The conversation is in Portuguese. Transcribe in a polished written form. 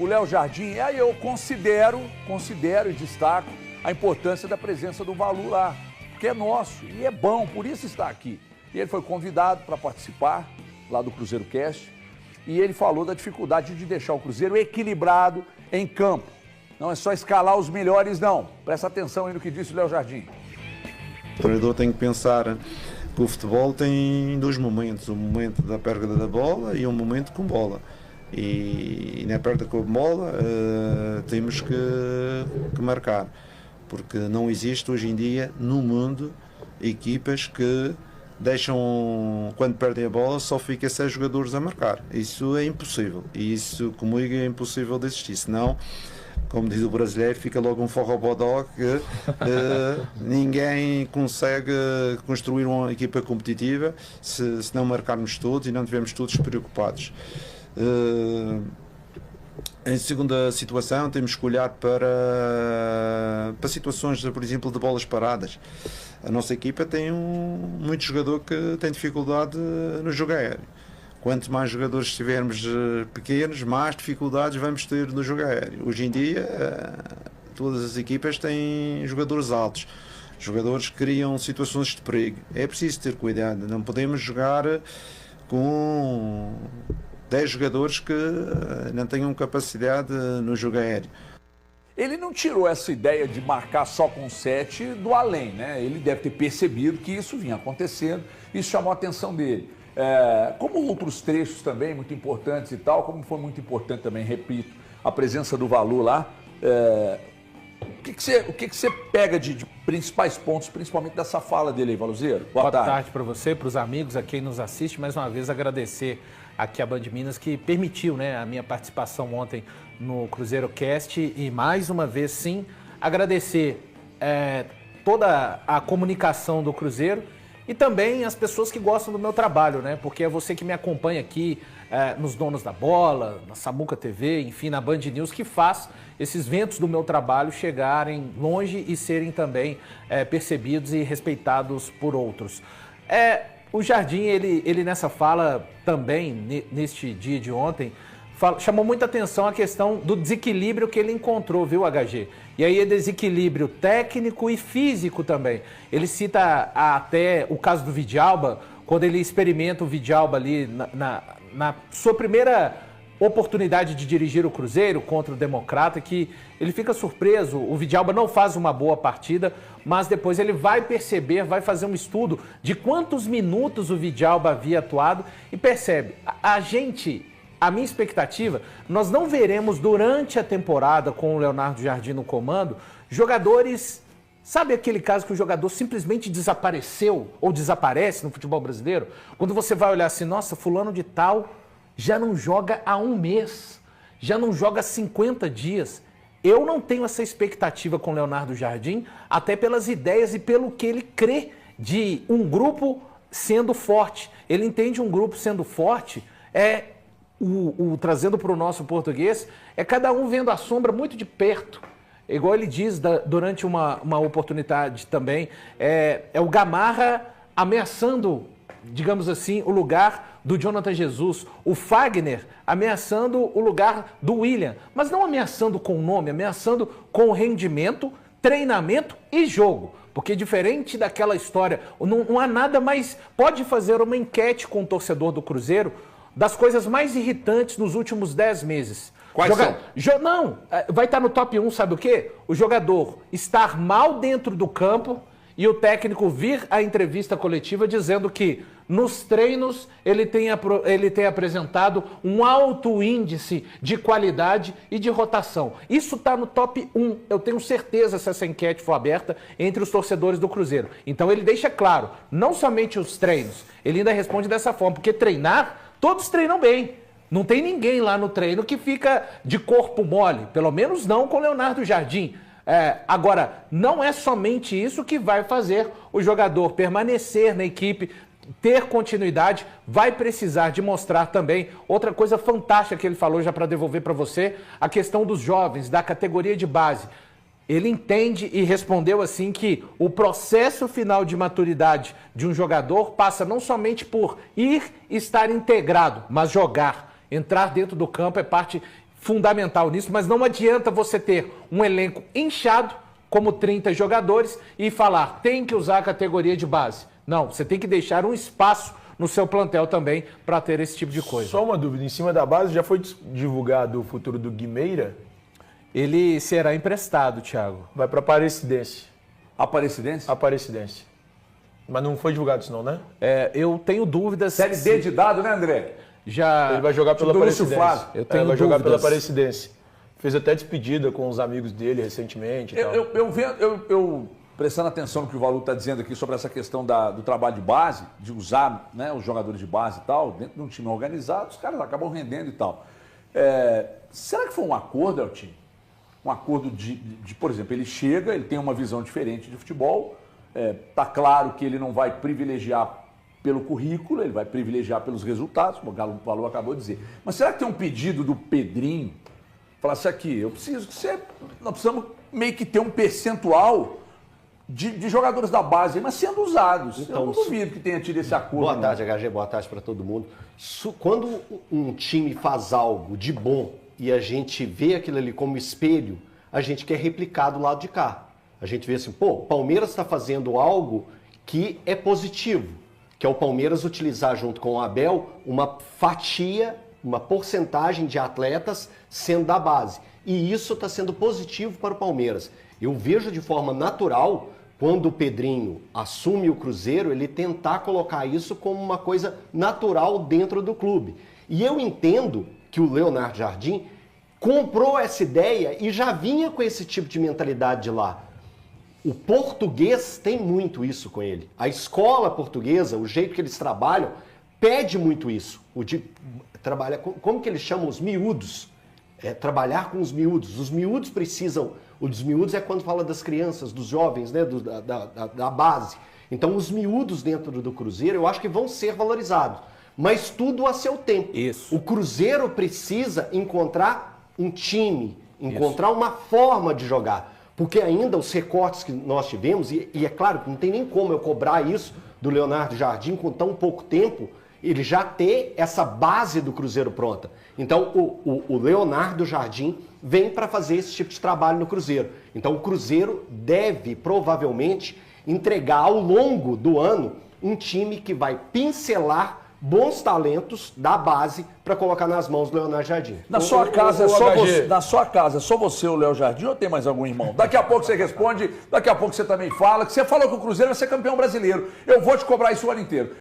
o Léo Jardim, aí eu considero e destaco a importância da presença do Valu lá, porque é nosso e é bom, por isso está aqui. E ele foi convidado para participar lá do Cruzeiro Cast e ele falou da dificuldade de deixar o Cruzeiro equilibrado em campo. Não é só escalar os melhores, não. Presta atenção aí no que disse o Léo Jardim. O treinador tem que pensar que o futebol tem dois momentos, o momento da perda da bola e um momento com bola. E na perda com a bola temos que marcar, porque não existe hoje em dia no mundo equipas que deixam, quando perdem a bola, só fica 6 jogadores a marcar. Isso é impossível, e isso comigo é impossível de existir, senão, como diz o brasileiro, fica logo um forrobodó que ninguém consegue construir uma equipa competitiva se não marcarmos todos e não estivermos todos preocupados. Em segunda situação, temos que olhar para situações, por exemplo, de bolas paradas. A nossa equipa tem muito jogador que tem dificuldade no jogo aéreo. Quanto mais jogadores tivermos pequenos, mais dificuldades vamos ter no jogo aéreo. Hoje em dia, todas as equipas têm jogadores altos, jogadores que criam situações de perigo. É preciso ter cuidado, não podemos jogar com 10 jogadores que não tenham capacidade no jogo aéreo. Ele não tirou essa ideia de marcar só com 7 do além, né? Ele deve ter percebido que isso vinha acontecendo, isso chamou a atenção dele. Como outros trechos também muito importantes e tal, como foi muito importante também, repito, a presença do Valu lá. O que você pega de principais pontos, principalmente dessa fala dele aí, Valuzeiro? Boa tarde para você, para os amigos, a quem nos assiste. Mais uma vez agradecer aqui a Band Minas que permitiu, né, a minha participação ontem no Cruzeiro Cast e mais uma vez, sim, agradecer toda a comunicação do Cruzeiro e também as pessoas que gostam do meu trabalho, né? Porque é você que me acompanha aqui nos Donos da Bola, na Samuca TV, enfim, na Band News, que faz esses ventos do meu trabalho chegarem longe e serem também percebidos e respeitados por outros. O Jardim, ele nessa fala também, neste dia de ontem, chamou muita atenção a questão do desequilíbrio que ele encontrou, viu, HG? E aí é desequilíbrio técnico e físico também. Ele cita até o caso do Vidalba, quando ele experimenta o Vidalba ali na sua primeira oportunidade de dirigir o Cruzeiro contra o Democrata, que ele fica surpreso, o Vidalba não faz uma boa partida, mas depois ele vai perceber, vai fazer um estudo de quantos minutos o Vidalba havia atuado e percebe, a minha expectativa, nós não veremos durante a temporada com o Leonardo Jardim no comando, jogadores, sabe aquele caso que o jogador simplesmente desapareceu ou desaparece no futebol brasileiro? Quando você vai olhar assim, nossa, fulano de tal já não joga há um mês, já não joga há 50 dias. Eu não tenho essa expectativa com o Leonardo Jardim, até pelas ideias e pelo que ele crê de um grupo sendo forte. Ele entende um grupo sendo forte, trazendo para o nosso português, é cada um vendo a sombra muito de perto. Igual ele diz durante uma oportunidade também, é o Gamarra ameaçando, digamos assim, o lugar do Jonathan Jesus, o Fagner ameaçando o lugar do William, mas não ameaçando com o nome, ameaçando com o rendimento, treinamento e jogo. Porque diferente daquela história, não há nada mais... Pode fazer uma enquete com o torcedor do Cruzeiro das coisas mais irritantes nos últimos 10 meses. Quais são? Não, vai estar no top 1, sabe o quê? O jogador estar mal dentro do campo e o técnico vir à entrevista coletiva dizendo que nos treinos ele tem apresentado um alto índice de qualidade e de rotação. Isso está no top 1. Eu tenho certeza se essa enquete for aberta entre os torcedores do Cruzeiro. Então ele deixa claro, não somente os treinos, ele ainda responde dessa forma, porque treinar, todos treinam bem. Não tem ninguém lá no treino que fica de corpo mole, pelo menos não com o Leonardo Jardim. Agora, não é somente isso que vai fazer o jogador permanecer na equipe, ter continuidade, vai precisar de mostrar também outra coisa fantástica que ele falou, já para devolver para você, a questão dos jovens, da categoria de base. Ele entende e respondeu assim que o processo final de maturidade de um jogador passa não somente por estar integrado, mas jogar. Entrar dentro do campo é parte fundamental nisso, mas não adianta você ter um elenco inchado, como 30 jogadores, e falar, tem que usar a categoria de base. Não, você tem que deixar um espaço no seu plantel também para ter esse tipo de coisa. Só uma dúvida, em cima da base, já foi divulgado o futuro do Guimeira? Ele será emprestado, Thiago. Vai para Aparecidense. Aparecidense? Aparecidense. Mas não foi divulgado isso não, né? Eu tenho dúvidas... Série D de dado, né, André? Já... Ele vai jogar pela Aparecidense. Eu tenho vai jogar pela dúvidas. Aparecidense. Fez até despedida com os amigos dele recentemente e tal. Eu prestando atenção no que o Valu está dizendo aqui sobre essa questão do trabalho de base, de usar, né, os jogadores de base e tal, dentro de um time organizado, os caras acabam rendendo e tal. Será que foi um acordo, Eltinho? Um acordo de, por exemplo, ele chega, ele tem uma visão diferente de futebol, tá claro que ele não vai privilegiar pelo currículo, ele vai privilegiar pelos resultados, como o Valu acabou de dizer. Mas será que tem um pedido do Pedrinho? Falar assim, aqui, nós precisamos meio que ter um percentual de jogadores da base, mas sendo usados. Então, eu não duvido que tenha tido esse acordo. Boa tarde, HG, boa tarde para todo mundo. Quando um time faz algo de bom e a gente vê aquilo ali como espelho, a gente quer replicar do lado de cá. A gente vê assim, pô, o Palmeiras está fazendo algo que é positivo, que é o Palmeiras utilizar junto com o Abel uma fatia, uma porcentagem de atletas sendo da base. E isso está sendo positivo para o Palmeiras. Eu vejo de forma natural, quando o Pedrinho assume o Cruzeiro, ele tentar colocar isso como uma coisa natural dentro do clube. E eu entendo que o Leonardo Jardim comprou essa ideia e já vinha com esse tipo de mentalidade de lá. O português tem muito isso com ele. A escola portuguesa, o jeito que eles trabalham, pede muito isso. Trabalha, como que eles chamam os miúdos? Trabalhar com os miúdos. Os miúdos precisam... Os miúdos é quando fala das crianças, dos jovens, né, da base. Então, os miúdos dentro do Cruzeiro, eu acho que vão ser valorizados. Mas tudo a seu tempo. Isso. O Cruzeiro precisa encontrar um time, encontrar uma forma de jogar. Porque ainda os recortes que nós tivemos, e é claro que não tem nem como eu cobrar isso do Leonardo Jardim com tão pouco tempo, ele já ter essa base do Cruzeiro pronta. Então, o Leonardo Jardim vem para fazer esse tipo de trabalho no Cruzeiro. Então, o Cruzeiro deve, provavelmente, entregar ao longo do ano um time que vai pincelar bons talentos da base para colocar nas mãos do Leonardo Jardim. Na sua casa é só você, o Léo Jardim, ou tem mais algum irmão? Daqui a pouco você responde, daqui a pouco você também fala, que você falou que o Cruzeiro vai ser campeão brasileiro. Eu vou te cobrar isso o ano inteiro.